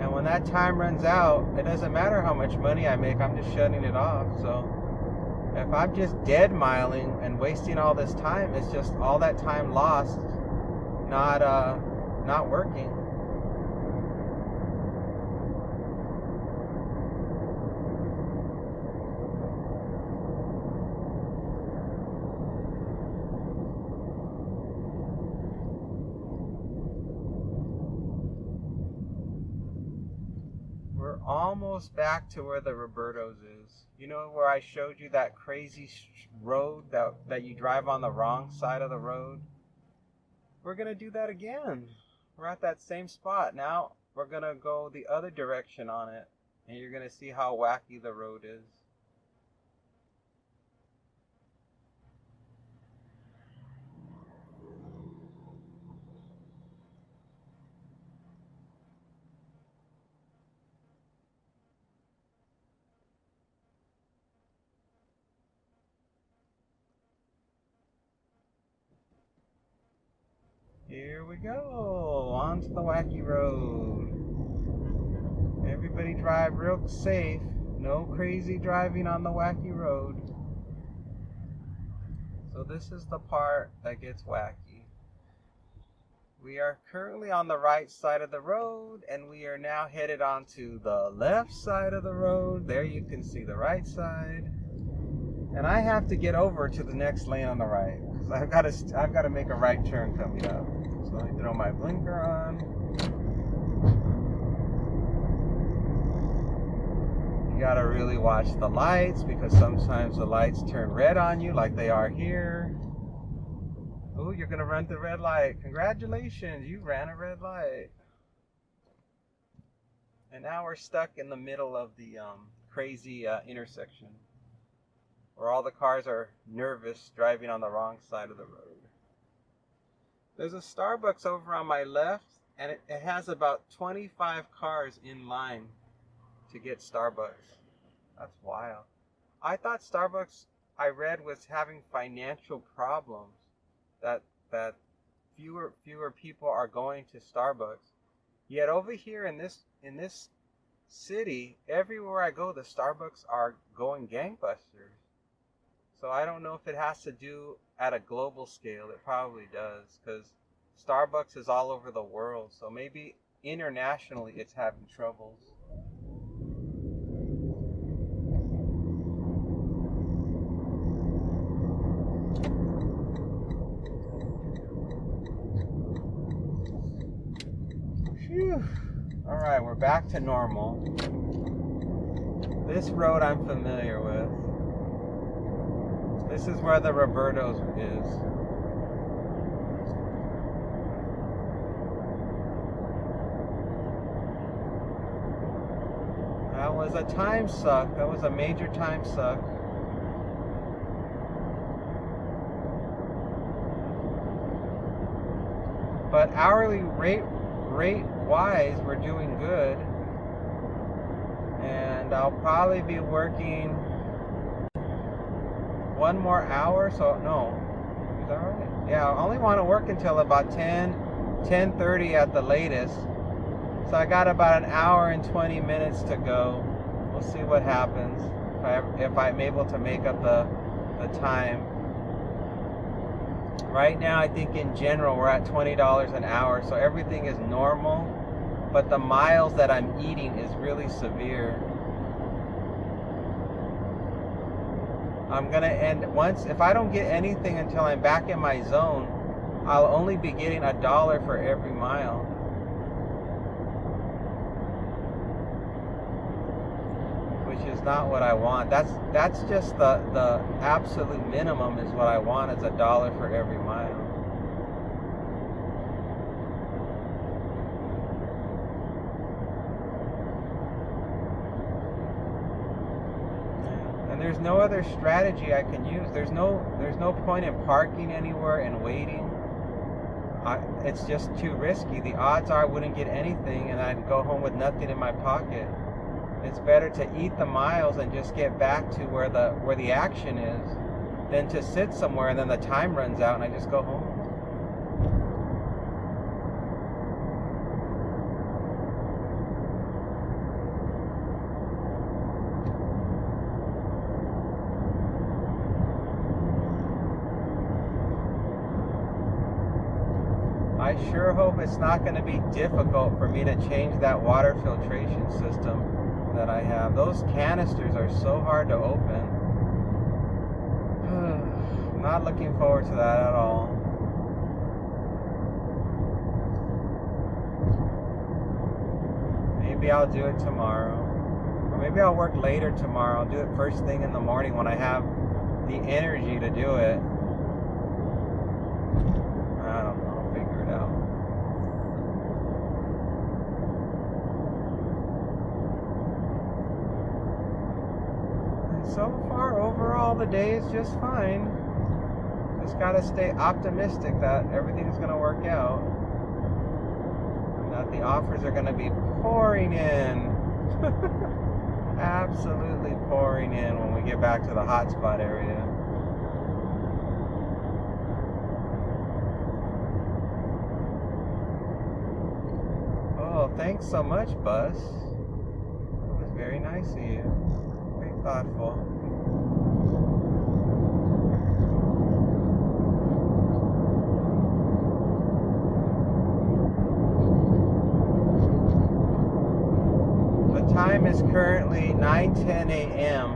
And when that time runs out, it doesn't matter how much money I make, I'm just shutting it off. So if I'm just dead miling and wasting all this time, it's just all that time lost, not working. Almost back to where the Roberto's is. You know where I showed you that crazy road that you drive on the wrong side of the road? We're going to do that again. We're at that same spot. Now we're going to go the other direction on it. And you're going to see how wacky the road is. Here we go, onto the wacky road. Everybody drive real safe. No crazy driving on the wacky road. So this is the part that gets wacky. We are currently on the right side of the road, and we are now headed onto the left side of the road. There you can see the right side. And I have to get over to the next lane on the right. So I've got to make a right turn coming up. So let me throw my blinker on. You gotta really watch the lights, because sometimes the lights turn red on you like they are here. Oh, you're gonna run the red light. Congratulations, you ran a red light. And now we're stuck in the middle of the crazy intersection, where all the cars are nervous driving on the wrong side of the road. There's a Starbucks over on my left, and it has about 25 cars in line to get Starbucks. That's wild. I thought Starbucks, I read, was having financial problems, that fewer people are going to Starbucks. Yet over here in this city, everywhere I go, the Starbucks are going gangbusters. So I don't know if it has to do at a global scale. It probably does, because Starbucks is all over the world. So maybe internationally it's having troubles. Phew. All right, we're back to normal. This road I'm familiar with. This is where the Roberto's is. That was a time suck. That was a major time suck. But hourly rate wise, we're doing good. And I'll probably be working one more hour. So no, is that right? Yeah, I only want to work until about 10:30 at the latest. So I got about an hour and 20 minutes to go. We'll see what happens, if I'm able to make up the time. Right now, I think in general we're at $20 an hour, so everything is normal, but the miles that I'm eating is really severe. I'm gonna end if I don't get anything until I'm back in my zone, I'll only be getting $1 for every mile. Which is not what I want. That's just the absolute minimum is what I want, is $1 for every mile. And there's no other strategy I can use. There's no point in parking anywhere and waiting. It's just too risky. The odds are I wouldn't get anything and I'd go home with nothing in my pocket. It's better to eat the miles and just get back to where the action is than to sit somewhere and then the time runs out and I just go home. I sure hope it's not going to be difficult for me to change that water filtration system that I have. Those canisters are so hard to open. Not looking forward to that at all. Maybe I'll do it tomorrow. Or maybe I'll work later tomorrow. I'll do it first thing in the morning when I have the energy to do it. I don't know. I'll figure it out. So far, overall, the day is just fine. Just gotta stay optimistic that everything's gonna work out. And that the offers are gonna be pouring in. Absolutely pouring in when we get back to the hotspot area. Oh, thanks so much, Buzz. That was very nice of you. Thoughtful. is currently 9:10 a.m.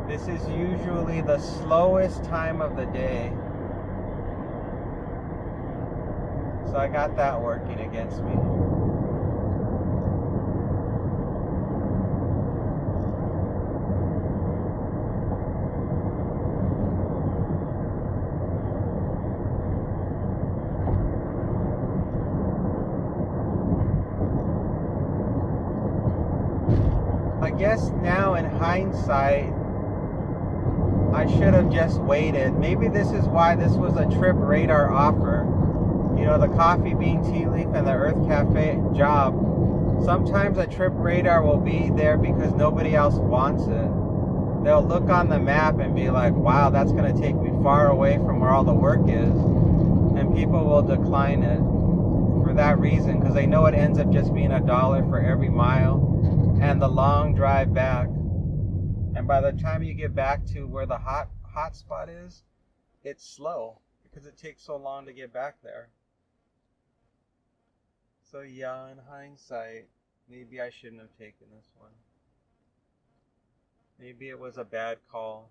This is usually the slowest time of the day. So I got that working against me. I guess now in hindsight, I should have just waited. Maybe this is why this was a trip radar offer. You know, the coffee bean tea leaf and the Urth Caffe job. Sometimes a trip radar will be there because nobody else wants it. They'll look on the map and be like, wow, that's going to take me far away from where all the work is. And people will decline it for that reason, because they know it ends up just being $1 for every mile and the long drive back. And by the time you get back to where the hot spot is, it's slow because it takes so long to get back there. So yeah, in hindsight, maybe I shouldn't have taken this one. Maybe it was a bad call.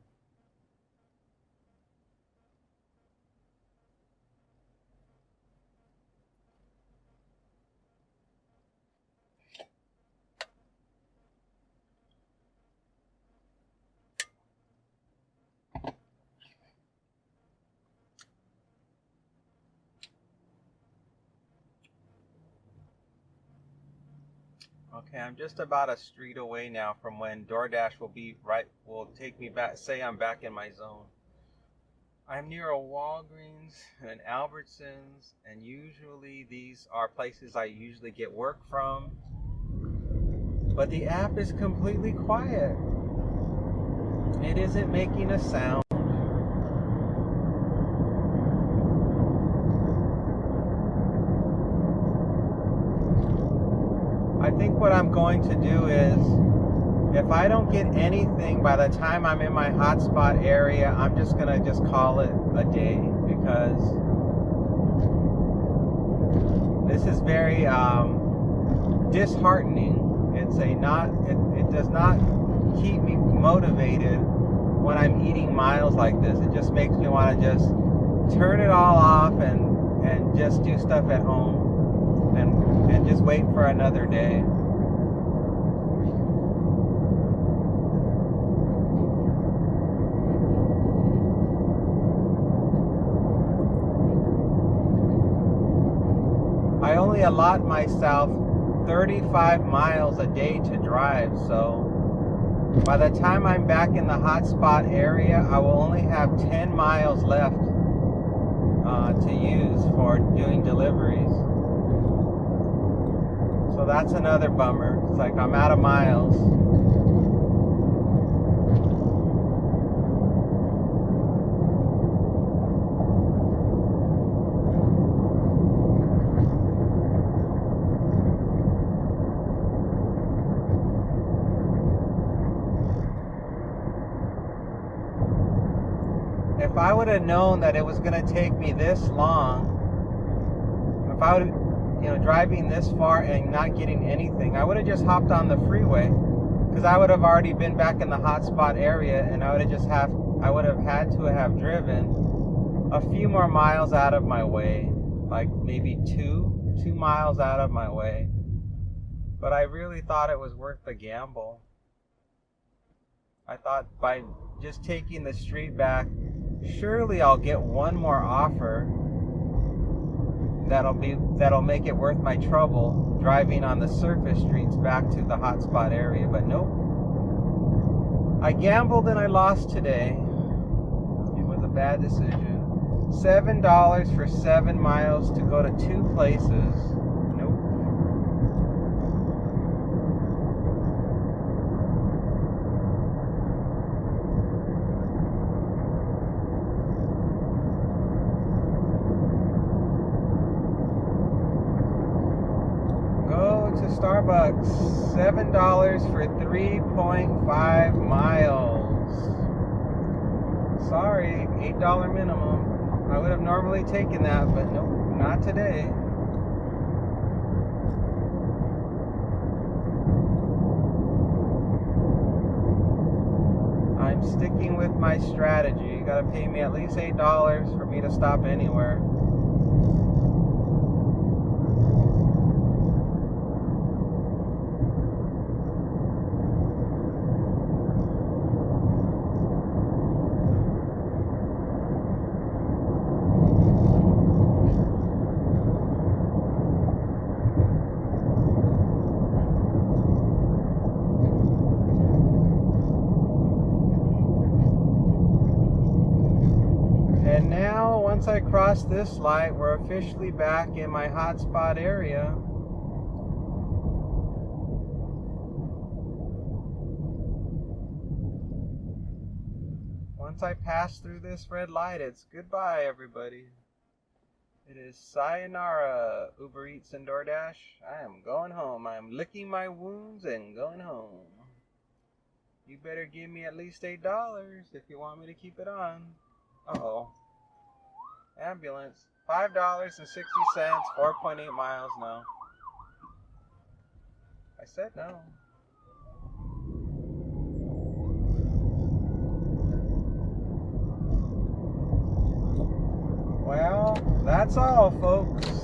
Okay, I'm just about a street away now from when DoorDash will take me back, say I'm back in my zone. I'm near a Walgreens and an Albertsons, and usually these are places I usually get work from. But the app is completely quiet. It isn't making a sound. I think what I'm going to do is, if I don't get anything by the time I'm in my hotspot area, I'm just going to call it a day, because this is very disheartening. It does not keep me motivated when I'm eating miles like this. It just makes me want to just turn it all off and just do stuff at home and just wait for another day. I only allot myself 35 miles a day to drive, so by the time I'm back in the hotspot area, I will only have 10 miles left to use for doing deliveries. So that's another bummer. It's like I'm out of miles. If I would have known that it was going to take me this long, if I would have, driving this far and not getting anything, I would have just hopped on the freeway, because I would have already been back in the hotspot area, and I would have had to have driven a few more miles out of my way, like maybe two miles out of my way. But I really thought it was worth the gamble. I thought by just taking the street back, surely I'll get one more offer that'll make it worth my trouble driving on the surface streets back to the hotspot area. But nope. I gambled and I lost today. It was a bad decision. $7 for 7 miles to go to 2 places. Nope. Starbucks, $7 for 3.5 miles. Sorry, $8 minimum. I would have normally taken that, but nope, not today. sticking with my strategy. You gotta pay me at least $8 for me to stop anywhere. And now, once I cross this light, we're officially back in my hotspot area. Once I pass through this red light, it's goodbye, everybody. It is sayonara, Uber Eats and DoorDash. I am going home. I am licking my wounds and going home. You better give me at least $8 if you want me to keep it on. Uh-oh. Ambulance. $5.60, 4.8 miles. No. I said no. Well, that's all, folks.